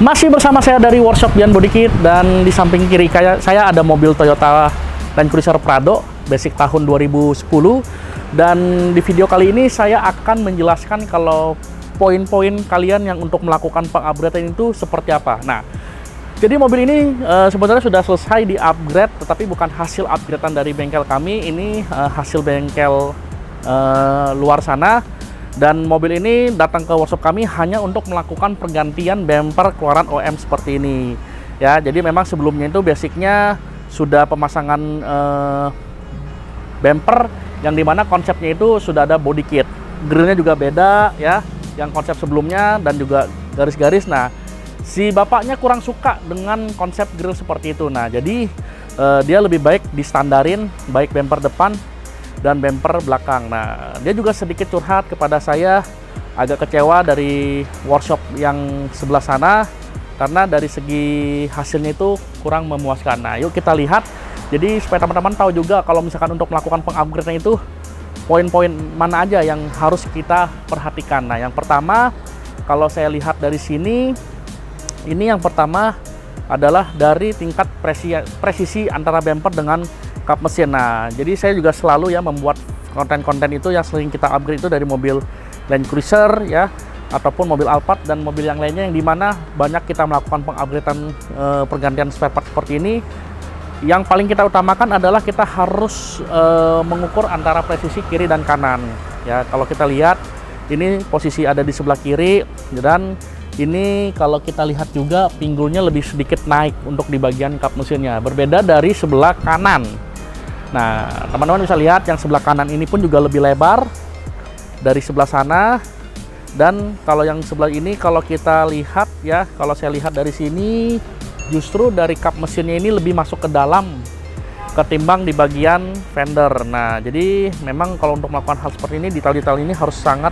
Masih bersama saya dari Workshop Dian Body Kit, dan di samping kiri saya ada mobil Toyota Land Cruiser Prado basic tahun 2010. Dan di video kali ini saya akan menjelaskan kalau poin-poin kalian yang untuk melakukan pengupgradean itu seperti apa. Nah, jadi mobil ini sebenarnya sudah selesai di upgrade, tetapi bukan hasil upgradean dari bengkel kami. Ini hasil bengkel luar sana. Dan mobil ini datang ke workshop kami hanya untuk melakukan pergantian bumper keluaran OM seperti ini. Ya, jadi memang sebelumnya itu basicnya sudah pemasangan bumper yang dimana konsepnya itu sudah ada body kit. Grillnya juga beda ya, yang konsep sebelumnya dan juga garis-garis. Nah, si bapaknya kurang suka dengan konsep grill seperti itu. Nah, jadi dia lebih baik distandarin baik bumper depan dan bumper belakang. Nah, dia juga sedikit curhat kepada saya, agak kecewa dari workshop yang sebelah sana karena dari segi hasilnya itu kurang memuaskan. Nah, yuk kita lihat. Jadi supaya teman-teman tahu juga kalau misalkan untuk melakukan pengupgradean itu poin-poin mana aja yang harus kita perhatikan. Nah, yang pertama kalau saya lihat dari sini, ini yang pertama adalah dari tingkat presisi antara bumper dengan kap mesin. Nah, jadi saya juga selalu ya membuat konten-konten itu yang sering kita upgrade itu dari mobil Land Cruiser ya, ataupun mobil Alphard dan mobil yang lainnya yang dimana banyak kita melakukan pengupgradean pergantian spare part seperti ini. Yang paling kita utamakan adalah kita harus mengukur antara presisi kiri dan kanan ya. Kalau kita lihat ini posisi ada di sebelah kiri, dan ini kalau kita lihat juga pinggulnya lebih sedikit naik untuk di bagian kap mesinnya, berbeda dari sebelah kanan. Nah, teman-teman bisa lihat yang sebelah kanan ini pun juga lebih lebar dari sebelah sana. Dan kalau yang sebelah ini kalau kita lihat ya, kalau saya lihat dari sini justru dari kap mesinnya ini lebih masuk ke dalam ketimbang di bagian fender. Nah, jadi memang kalau untuk melakukan hal seperti ini, detail-detail ini harus sangat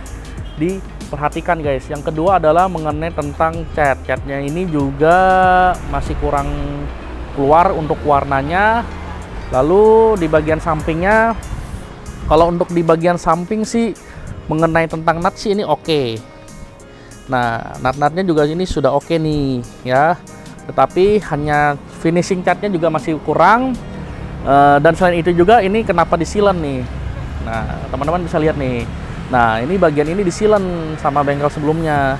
diperhatikan guys. Yang kedua adalah mengenai tentang cat. Catnya ini juga masih kurang keluar untuk warnanya. Lalu di bagian sampingnya, kalau untuk di bagian samping sih mengenai tentang nut sih ini oke. Nah, nut-nutnya juga ini sudah oke nih ya. Tetapi hanya finishing catnya juga masih kurang. Dan selain itu juga ini kenapa disilen nih. Nah, teman-teman bisa lihat nih. Nah, ini bagian ini disilen sama bengkel sebelumnya.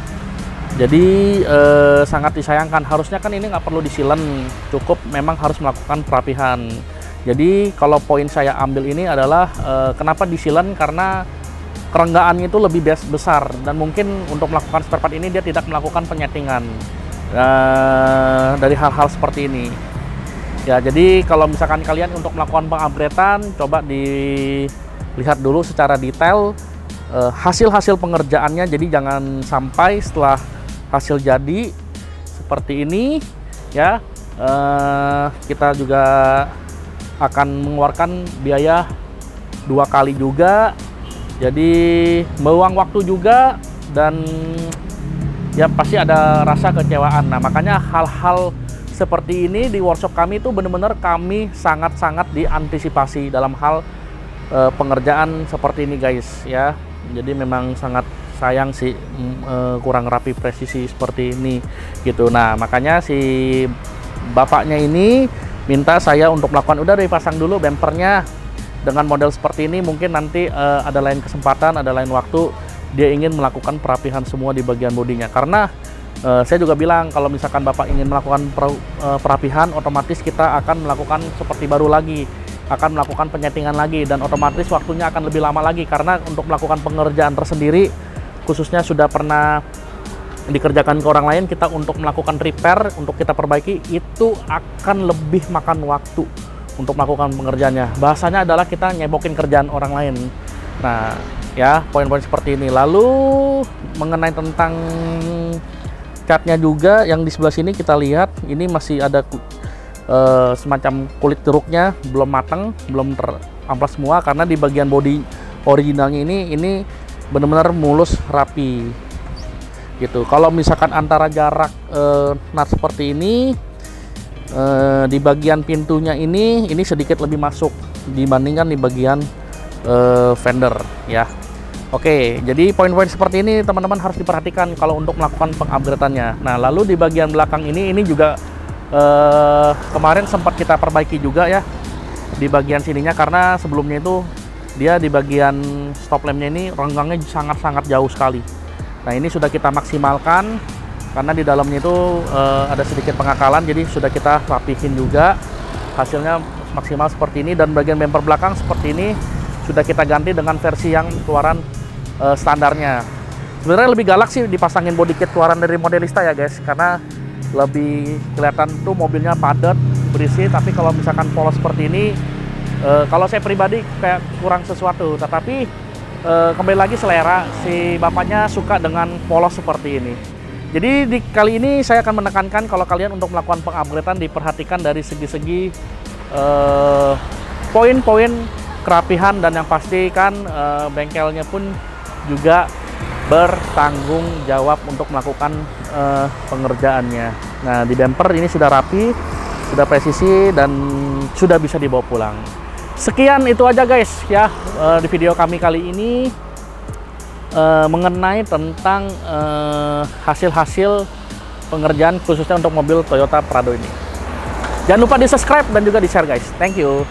Jadi sangat disayangkan. Harusnya kan ini nggak perlu disilen, cukup memang harus melakukan perapihan. Jadi kalau poin saya ambil ini adalah kenapa disilen, karena kerenggaannya itu lebih besar dan mungkin untuk melakukan spare part ini dia tidak melakukan penyetingan dari hal-hal seperti ini. Ya, jadi kalau misalkan kalian untuk melakukan pengupgradean, coba dilihat dulu secara detail hasil-hasil pengerjaannya. Jadi jangan sampai setelah hasil jadi seperti ini ya, kita juga akan mengeluarkan biaya 2 kali juga, jadi meluang waktu juga, dan ya pasti ada rasa kecewaan. Nah, makanya hal-hal seperti ini di workshop kami itu benar-benar kami sangat-sangat diantisipasi dalam hal pengerjaan seperti ini guys ya. Jadi memang sangat sayang sih kurang rapi presisi seperti ini gitu. Nah, makanya si bapaknya ini minta saya untuk melakukan, udah dipasang dulu bumpernya dengan model seperti ini. Mungkin nanti ada lain kesempatan, ada lain waktu dia ingin melakukan perapihan semua di bagian bodinya. Karena saya juga bilang kalau misalkan bapak ingin melakukan perapihan, otomatis kita akan melakukan seperti baru lagi, akan melakukan penyetingan lagi, dan otomatis waktunya akan lebih lama lagi karena untuk melakukan pengerjaan tersendiri khususnya sudah pernah dikerjakan ke orang lain, kita untuk melakukan repair, untuk kita perbaiki itu akan lebih makan waktu untuk melakukan pengerjaannya. Bahasanya adalah kita nyebokin kerjaan orang lain. Nah ya, poin-poin seperti ini. Lalu mengenai tentang catnya juga yang di sebelah sini kita lihat ini masih ada semacam kulit jeruknya belum matang, belum teramplas semua, karena di bagian bodi originalnya ini benar-benar mulus rapi gitu. Kalau misalkan antara jarak nut seperti ini di bagian pintunya ini sedikit lebih masuk dibandingkan di bagian fender ya. Oke, jadi poin-poin seperti ini teman-teman harus diperhatikan kalau untuk melakukan pengupgrade-annya. Nah, lalu di bagian belakang ini juga kemarin sempat kita perbaiki juga ya di bagian sininya, karena sebelumnya itu dia di bagian stop lampnya ini renggangnya sangat-sangat jauh sekali. Nah, ini sudah kita maksimalkan karena di dalamnya itu ada sedikit pengakalan, jadi sudah kita rapihin juga. Hasilnya maksimal seperti ini, dan bagian bumper belakang seperti ini sudah kita ganti dengan versi yang keluaran standarnya. Sebenarnya lebih galak sih dipasangin body kit keluaran dari Modelista ya guys, karena lebih kelihatan tuh mobilnya padat, berisi. Tapi kalau misalkan polos seperti ini, kalau saya pribadi kayak kurang sesuatu. Tetapi kembali lagi selera, si bapaknya suka dengan polos seperti ini. Jadi kali ini saya akan menekankan kalau kalian untuk melakukan pengupgradean diperhatikan dari segi-segi poin-poin kerapihan, dan yang pasti kan bengkelnya pun juga bertanggung jawab untuk melakukan pengerjaannya. Nah, di bumper ini sudah rapi, sudah presisi, dan sudah bisa dibawa pulang. Sekian itu aja guys ya di video kami kali ini mengenai tentang hasil-hasil pengerjaan khususnya untuk mobil Toyota Prado ini. Jangan lupa di subscribe dan juga di share guys. Thank you.